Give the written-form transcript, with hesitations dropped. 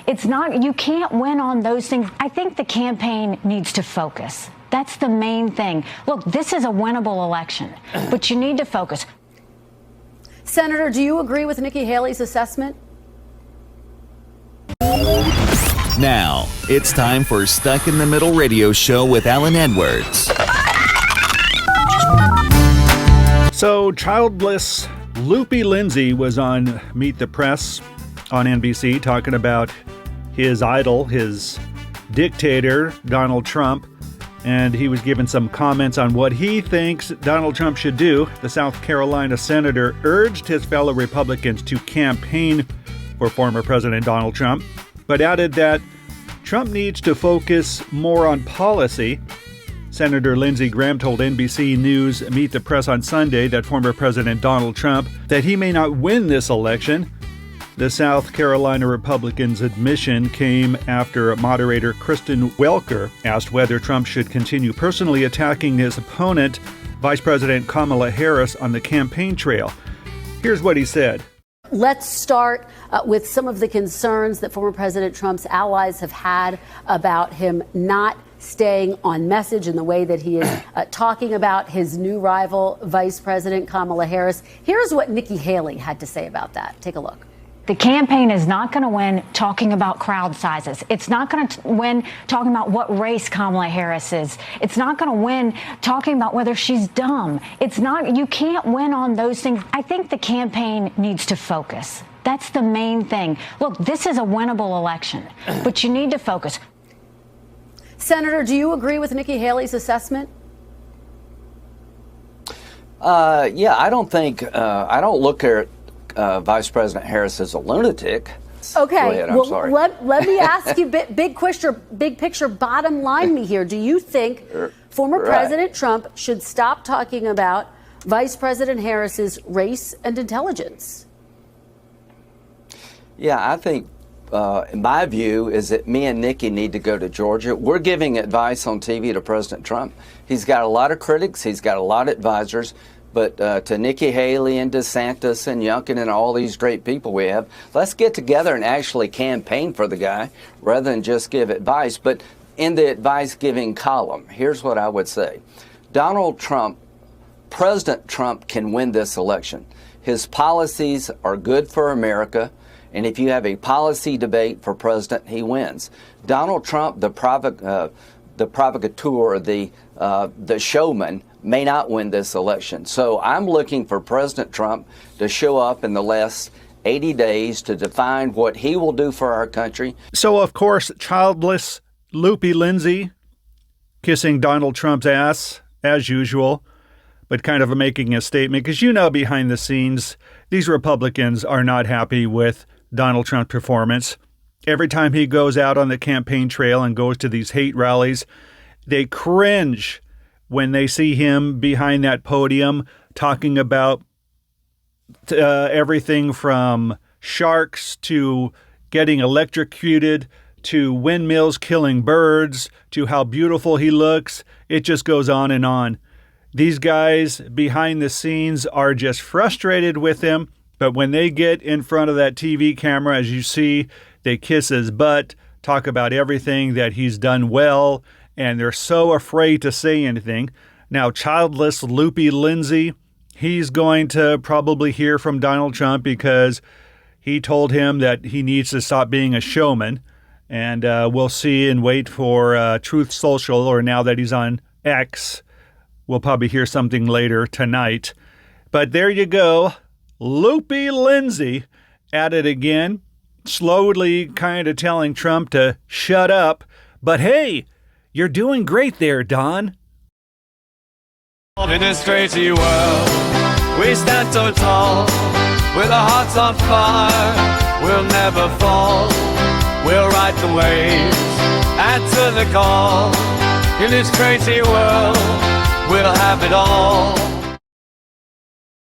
It's not, you can't win on those things. I think the campaign needs to focus. That's the main thing. Look, this is a winnable election, but you need to focus. Senator, do you agree with Nikki Haley's assessment? Now, it's time for Stuck in the Middle Radio Show with Alan Edwards. So, childless Loopy Lindsey was on Meet the Press on NBC talking about his idol, his dictator, Donald Trump, and he was given some comments on what he thinks Donald Trump should do. The South Carolina senator urged his fellow Republicans to campaign for former President Donald Trump, but added that Trump needs to focus more on policy. Senator Lindsey Graham told NBC News Meet the Press on Sunday that former President Donald Trump that he may not win this election. The South Carolina Republican's admission came after moderator Kristen Welker asked whether Trump should continue personally attacking his opponent, Vice President Kamala Harris, on the campaign trail. Here's what he said. Let's start with some of the concerns that former President Trump's allies have had about him not staying on message in the way that he is talking about his new rival, Vice President Kamala Harris. Here's what Nikki Haley had to say about that. Take a look. The campaign is not going to win talking about crowd sizes. It's not going to win talking about what race Kamala Harris is. It's not going to win talking about whether she's dumb. It's not, you can't win on those things. I think the campaign needs to focus. That's the main thing. Look, this is a winnable election, but you need to focus. Senator, do you agree with Nikki Haley's assessment? Yeah, I don't look at Vice President Harris as a lunatic. Okay, Go ahead, I'm sorry. Let me ask you, big picture, bottom line me here. Do you think former President Trump should stop talking about Vice President Harris's race and intelligence? Yeah, I think my view is that me and Nikki need to go to Georgia. We're giving advice on TV to President Trump. He's got a lot of critics. He's got a lot of advisors. But to Nikki Haley and DeSantis and Youngkin and all these great people we have, let's get together and actually campaign for the guy rather than just give advice. But in the advice-giving column, here's what I would say. Donald Trump, President Trump can win this election. His policies are good for America. And if you have a policy debate for president, he wins. Donald Trump, the provocateur, the showman, may not win this election. So I'm looking for President Trump to show up in the last 80 days to define what he will do for our country. So, of course, childless Loopy Lindsey kissing Donald Trump's ass, as usual, but kind of making a statement. Because you know, behind the scenes, these Republicans are not happy with Donald Trump's performance. Every time he goes out on the campaign trail and goes to these hate rallies, they cringe when they see him behind that podium talking about everything from sharks to getting electrocuted to windmills killing birds to how beautiful he looks. It just goes on and on. These guys behind the scenes are just frustrated with him, but when they get in front of that TV camera, as you see, they kiss his butt, talk about everything that he's done well, and they're so afraid to say anything. Now, childless Loopy Lindsey, he's going to probably hear from Donald Trump because he told him that he needs to stop being a showman. And we'll see and wait for Truth Social, or now that he's on X, we'll probably hear something later tonight. But there you go. Loopy Lindsey at it again, slowly kind of telling Trump to shut up. But hey, you're doing great there, Don. In this crazy world, we stand so tall, with our hearts on fire, we'll never fall. We'll ride the waves, answer the call. In this crazy world, we'll have it all.